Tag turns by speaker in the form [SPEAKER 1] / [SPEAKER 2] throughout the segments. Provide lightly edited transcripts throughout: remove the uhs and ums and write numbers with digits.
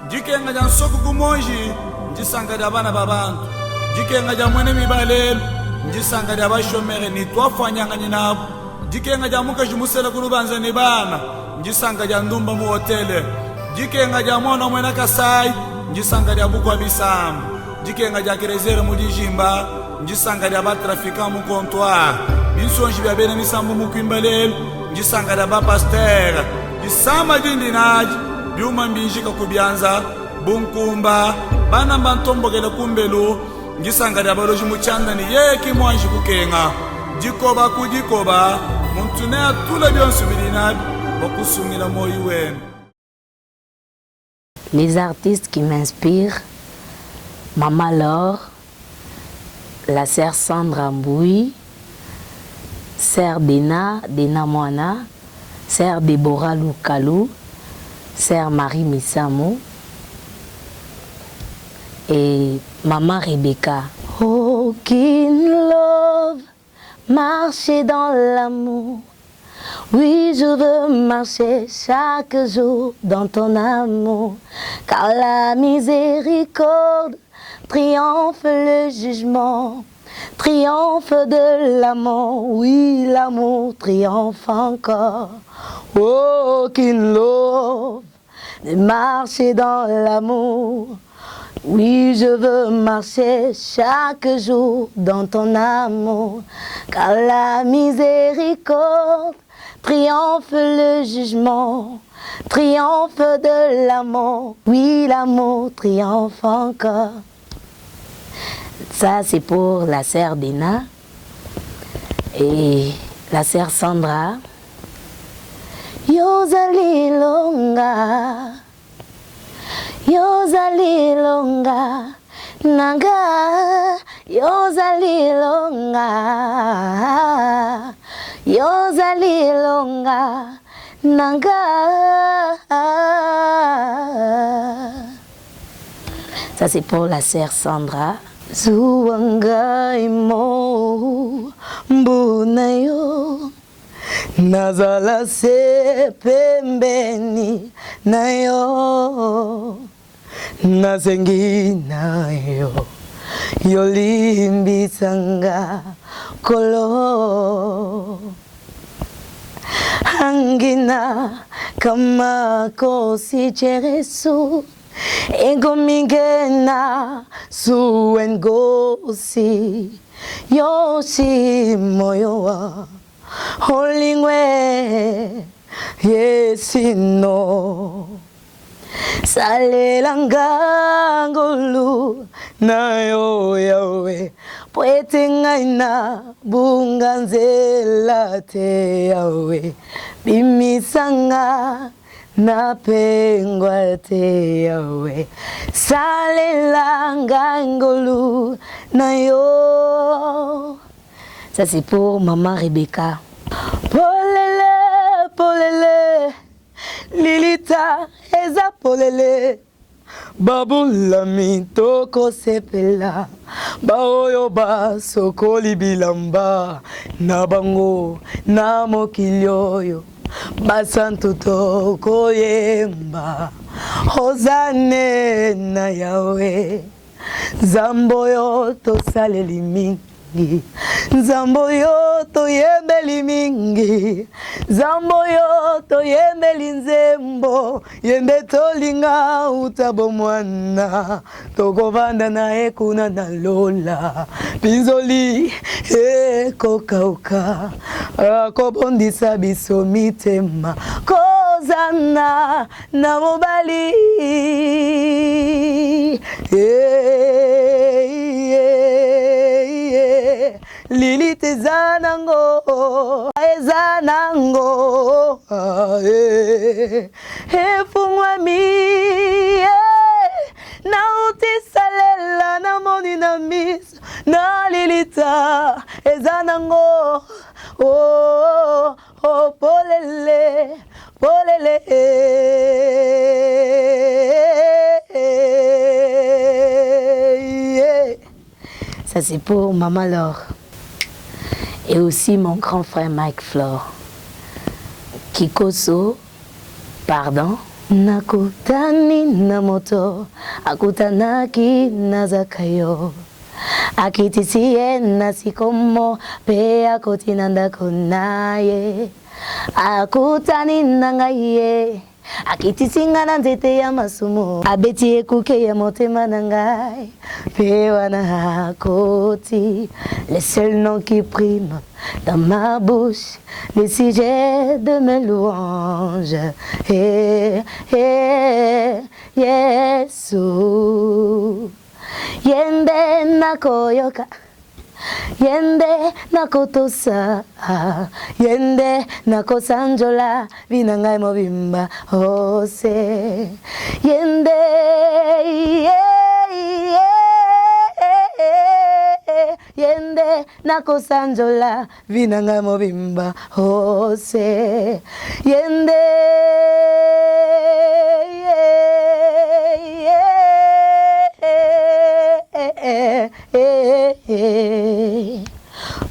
[SPEAKER 1] Jikenga jan soku kumonji, njisanga dia bana babantu. Jikenga jan mwene mibalelu, njisanga dia bashomere ni twafanyanga ninabu. Jikenga jan muka jimusela kulubanza ni bana, njisanga jan ndumba mu hotele. Jikenga jan mwana mwena kasai, njisanga dia bukwa bisambu. Jikenga jan kirezere mu dijimba, njisanga dia batrafika mu comptoir. Binsonji bia bene misambu mu kwimbalelu, njisanga dia bapastera. Jisama jindinaji, biuma mbinjika kubianza, bunkumba, bana mbantombo gele kumbelu, njisanga dia baloji muchanda ni yeki mwanji kukenga. Jikoba kujikoba, muntunea tula bionsu bidinabi, bokusumila moyi wenu.
[SPEAKER 2] Les artistes qui m'inspirent, Maman Laure, la sœur Sandra Mbouy, sœur Dena Moana, sœur Deborah Lukalou, sœur Marie Misamo et Maman Rebecca. Aucune love, marcher dans l'amour. Oui, je veux marcher chaque jour dans ton amour, car la miséricorde triomphe le jugement, triomphe de l'amour, oui, l'amour triomphe encore. Aucune love de marcher dans l'amour. Oui, je veux marcher chaque jour dans ton amour, car la miséricorde triomphe le jugement, triomphe de l'amour, oui, l'amour triomphe encore. Ça, c'est pour la sœur Dena et la sœur Sandra. Yozali longa, yozali longa, nanga, yozali longa, yozali longa, nanga. Ça c'est pour la sœur Sandra. Zuwanga imo mbunayo, nazala se pembeni nayo, nasengi nayo, yolimbisanga kolo. Angina kama kosi cheresu, egomigena suengosi, yoshi moyowa holingwe yesino. Salelanga ngolu na yo yawe, poete ngaina bunganzela te yawe, bimisanga na pengwa te yawe. Salelanga ngolu na yo. Ça c'est pour Maman Rebecca. Polele, polele, Lilita eza polele, babula mitoko sepela, baoyo ba sokoli bilamba, na bango na mokilioyo, basantu toko yemba, hozane na yawe, zamboyo to saleli mingi. Zambo yo to yembeli mingi, zambo yo to yembeli nzembo, yembe tolinga utabo mwana, toko vanda na ekuna na lola, pinzoli eko kauka, akobondisa biso mitema, kozana na mobali. Lili tezanango, ezanango, efungwa mi, na utisalela na moni na miso, na Lilita ezanango, oh, oh, polele, polele. Ça c'est pour Maman Laure. Et aussi mon grand frère Mike Flore. Kikoso, pardon, nakutani na moto akutanaki na Zakayo akitisie na sikomo pe akotinanda konaye akutani na ngaye akitisinga na nzete ya masumo abeti ekuke ya motema na ngai pe wana akoti le seul nom qui prime dans ma bouche les sujets de mes louanges Yesu yende nakoyoka yende nakotosa yende nakosanjola vinangai mobimba ose yende yende nakosanjola vinangai mobimba ose yende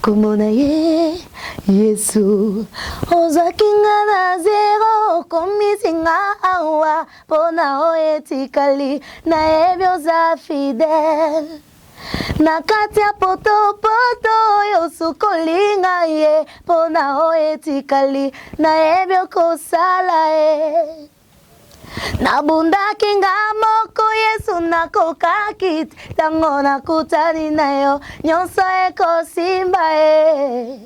[SPEAKER 2] komona ye Yesu ozakinga na zero komisinga awa pona oetikali na ebyoza fidèle na kati ya poto yosukolinga ye pona oetikali na ebyokosala ye nabundaki nga moko Yesu nakokaki tango nakutani nayo nyonso ekosimba ye.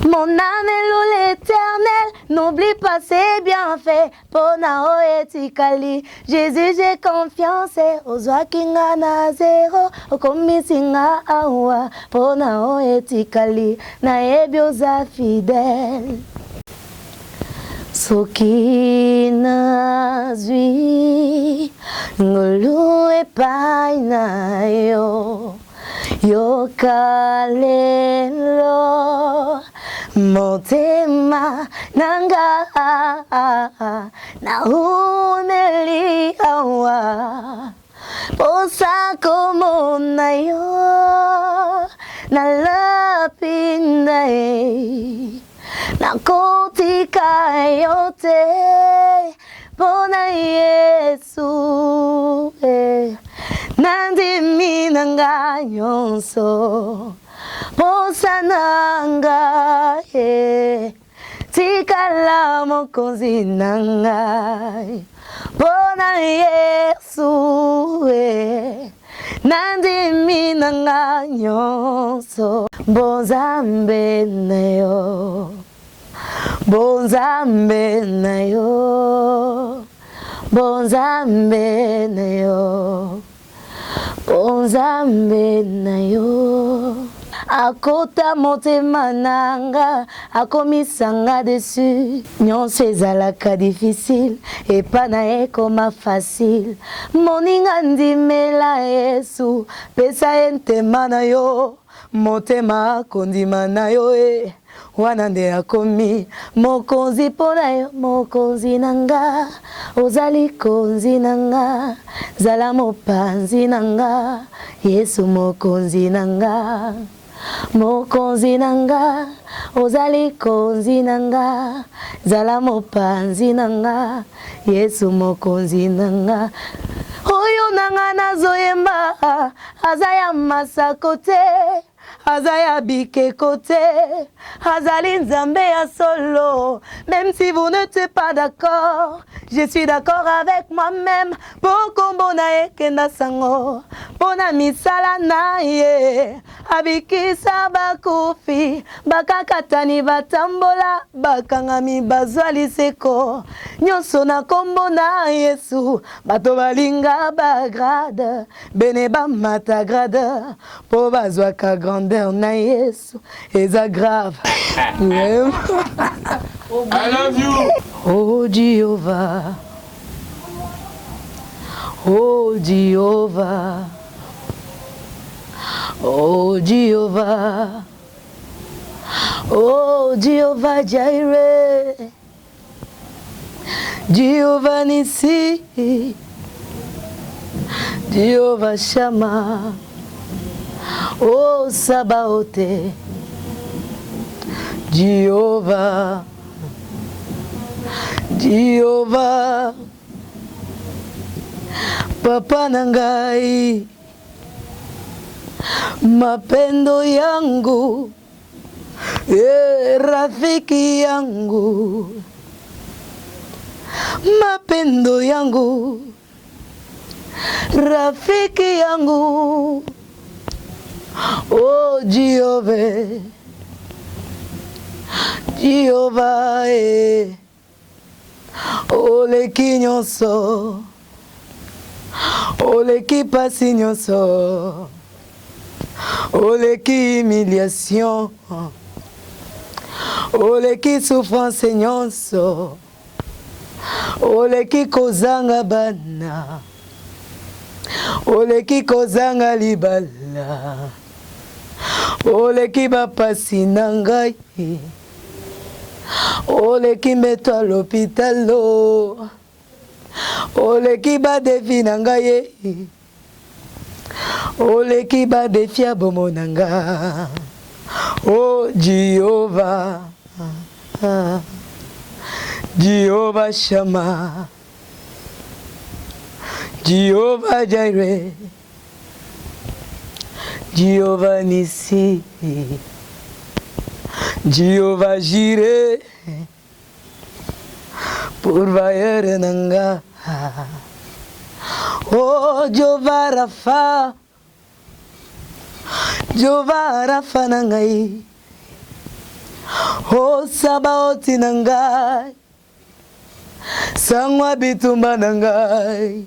[SPEAKER 2] Mon âme loue l'Éternel, n'oublie pas ses bienfaits. Pona oetikali, Jésus j'ai confiance. Ozwakinga na zero, okomisinga awa. Pona oetikali, na ebyoza fidèle. Soki nazwi ngolu epai na yo yokalelo motema nanga na uneli awa posa komona yo na lapinda nakotika yote pona Yesu nandimi nanga nyonso posa nanga tikala mokonzi nangai pona Yesu nandimi nanga nyonso bonzambe nayo bonzambe nayo bonzambe nayo bonzambe nayo akota motema nanga akomisanga dessus nyonso ezalaka difficile epa na ye koma facile moninga ndimela Yesu pesa ye ntema na yo motema kondima na yo wana nde akomi mokonzi pona yo mokonzi nanga ozali konzi nanga zala mopanzi nanga Yesu mokonzi nanga mokonzi nanga ozali konzi nanga zala mopanzi nanga Yesu mokonzi nanga oyo nanga nazoyemba azaya masako te azaya bikeko te azali nzambe ya solo. Même si vous n'êtes pas d'accord, je suis d'accord avec moi-même. Pokombo na ekenda sango pona misala na ye abikisa bakufi bakakatani batambola bakangami bazwali seko nyonso na kombo na Yesu bato balinga bagrade bene bamata grade po bazwaka grandeur na Yesu eza grave.
[SPEAKER 1] I love you.
[SPEAKER 2] Oh Jehovah, oh Jehovah, oh Jehovah, oh Jehovah Jireh, Jehovah Nissi, Jehovah Shammah, oh Sabaoth, Jehovah, Jehovah Papa nangai, mapendo yangu, rafiki yangu, mapendo yangu, rafiki yangu, oh Jehovah, Jehovah, oleki nyonso, oleki pasi nyonso, oleki humiliation, oleki souffrance nyonso, oleki kozanga bana, oleki kozanga libala, oleki bapasi na ngai, oleki mbeto à l'hôpitalo, oleki badefi na ngai, oleki badefi ya bomo na nga, oh Jehovah, Jehovah Shammah, Jehovah Jireh, Jehovah Nissi, Jehovah Jireh, pourvoyeur nanga, oh Jehovah Rapha, Jehovah Rapha nangai, oh Sabaoth nangai, sangwa bitumba nangai,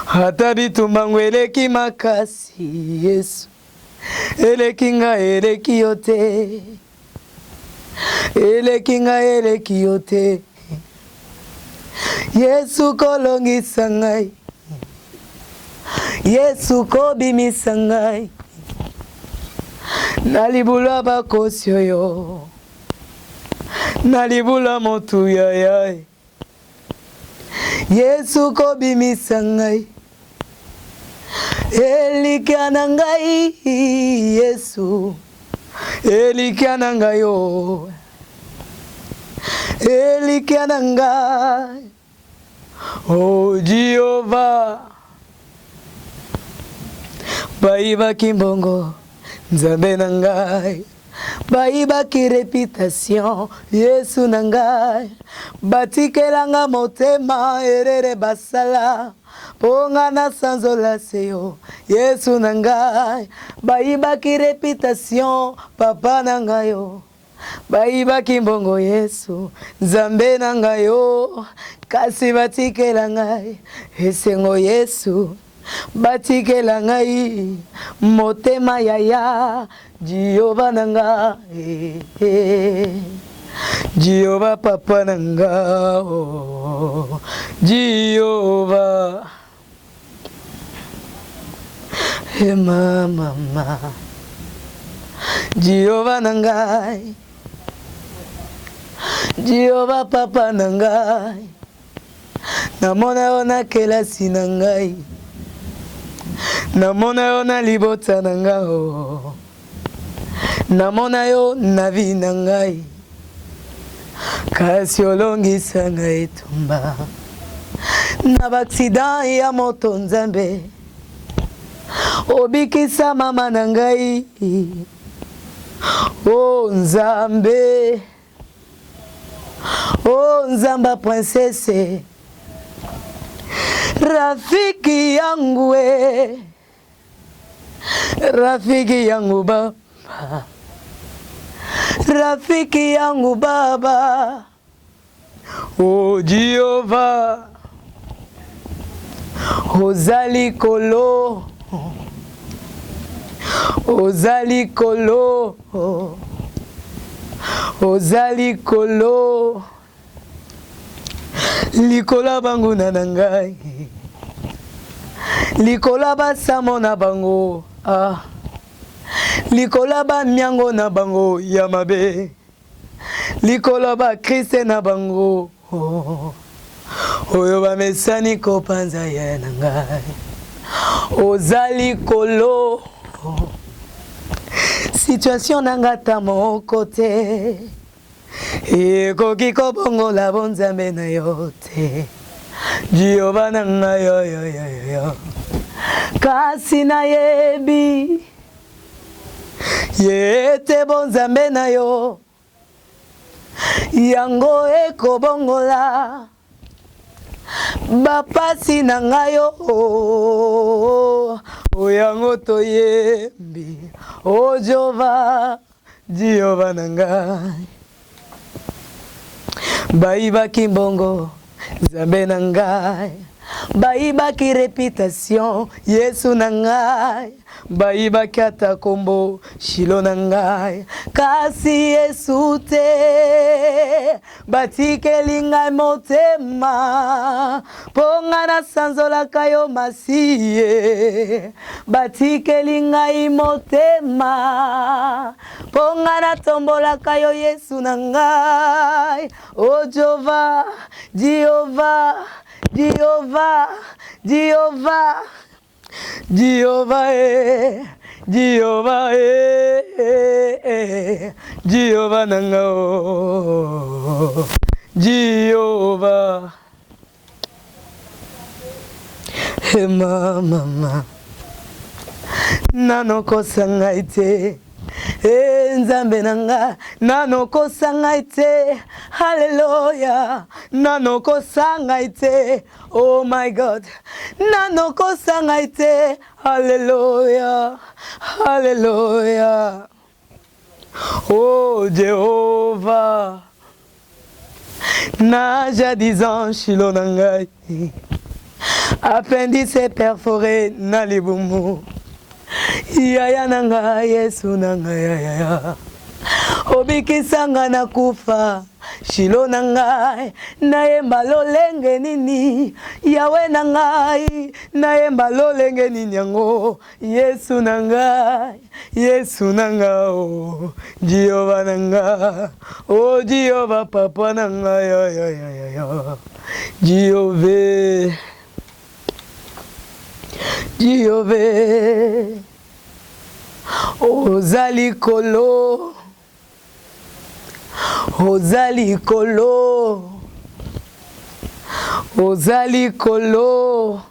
[SPEAKER 2] hata bitumba ngweleki makasi Yesu, eleki nga eleki yote, eleki nga eleki yote, Yesu kolongisa ngai, Yesu kobimisa ngai, nalibula bakosi oyo, nalibula motu yaya, Yesu kobimisa ngai, elikia na ngai Yesu, elikia na ngai yo, elikia na ngai, oh Jehovah, baiba kimbongo nzambe na ngai, baiba ki reputation Yesu na ngai, batikelanga motema erere basala, ponga na sanzola seyo Yesu na ngai, baiba ki reputation papa na ngai yo, baiba kimbongo Yesu nzambe na ngai yo, kasi batikela ngai esengo Yesu, batikela ngai motema yaya, Jehovah nanga, Jehovah papa nanga, oh Jehovah, mama, Jehovah nanga, Jehovah papa nanga, namona yo na kelasi na ngai, namona yo na libota na nga, oh. Namona yo na vi na ngai, kasi olongisa ngai tumba, na baksida ya moto nzambe, obikisa mama na ngai, oh nzambe, oh nzamba princesse, rafiki yangu we, rafiki yangu baba, rafiki yangu baba, oh Jehovah, ozali kolo, ozali kolo, ozali kolo, likola bangu na nangai, likola basamo na bango, ah, likola ba miango na bango ya mabe, likola ba kriste na bango, oh, oyo ba mesani kopanza ya nangai, ozali kolo, situation nanga ta mon côté, ekoki kobongola bonzambe na yo te Jehova na ngai yo kasi nayebi yete bonzambe na yo yango ekobongola bapasi na ngai yo oyango toyembi o Jehova Jehova na ngai bayibaki mbongo Nzambe na ngai bayibaki réputation Yesu na ngai bayibaki ata kombo Shilo na ngai kasi Yesu te batikeli ngai motema ponga na sanzolaka yo masiye batikeli ngai motema ponga na tombolaka yo Yesu na ngai o Jehova Jehova Jehova Jehova Jehova Jehova Jehova nanga o Jehova mama nanokosa ngai te Nzambe nanga nanokosa ngai te hallelujah nanokosa ngai te oh my God nanokosa ngai te hallelujah hallelujah oh Jehovah na jadis Shilo na ngai appendice perforé na libumu Yaya nanga Yesu nanga yaya obikisanga na kufa Shilo nanga nayemba lolenge nini Yawe nanga nayemba lolenge nini yango Yesu nanga oh Jehova nanga oh Jehova papa nanga ya Jehova Jehova ozali kolo ozali kolo ozali kolo.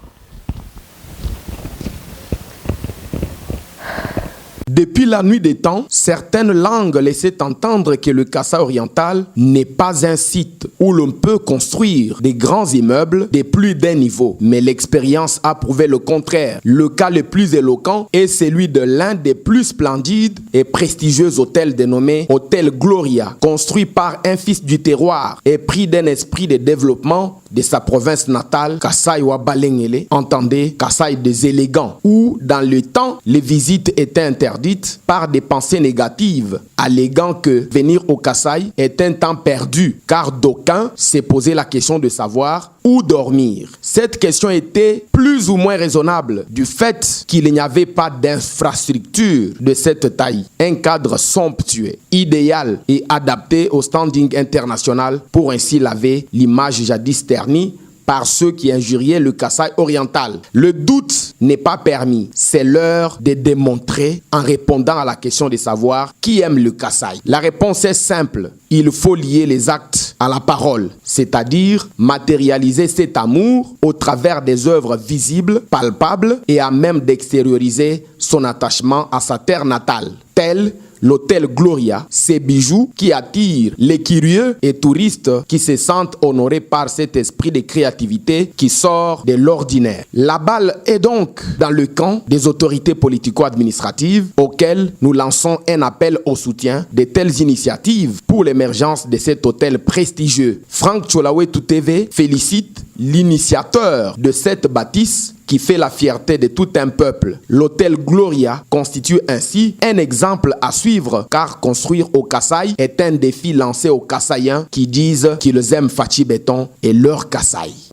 [SPEAKER 3] Depuis la nuit des temps, certaines langues laissaient entendre que le Kasaï oriental n'est pas un site où l'on peut construire des grands immeubles de plus d'un niveau. Mais l'expérience a prouvé le contraire. Le cas le plus éloquent est celui de l'un des plus splendides et prestigieux hôtels dénommé Hôtel Gloria, construit par un fils du terroir et pris d'un esprit de développement de sa province natale, Kasaï wa Balengele, entendez Kasaï des élégants, où dans le temps, les visites étaient interdites par des pensées négatives, alléguant que venir au Kasaï est un temps perdu, car d'aucuns s'est posé la question de savoir où dormir. Cette question était plus ou moins raisonnable du fait qu'il n'y avait pas d'infrastructure de cette taille, un cadre somptueux, idéal et adapté au standing international pour ainsi laver l'image jadis ternie par ceux qui injuriaient le Kasaï oriental. Le doute n'est pas permis. C'est l'heure de démontrer en répondant à la question de savoir qui aime le Kasaï. La réponse est simple. Il faut lier les actes à la parole, c'est-à-dire matérialiser cet amour au travers des œuvres visibles, palpables et à même d'extérioriser son attachement à sa terre natale, tel l'hôtel Gloria, ces bijoux qui attirent les curieux et touristes qui se sentent honorés par cet esprit de créativité qui sort de l'ordinaire. La balle est donc dans le camp des autorités politico-administratives auxquelles nous lançons un appel au soutien de telles initiatives pour l'émergence de cet hôtel prestigieux. Franck Tcholawetu TV félicite l'initiateur de cette bâtisse qui fait la fierté de tout un peuple. L'hôtel Gloria constitue ainsi un exemple à suivre, car construire au Kasaï est un défi lancé aux Kasaïens qui disent qu'ils aiment Fachi Béton et leur Kasaï.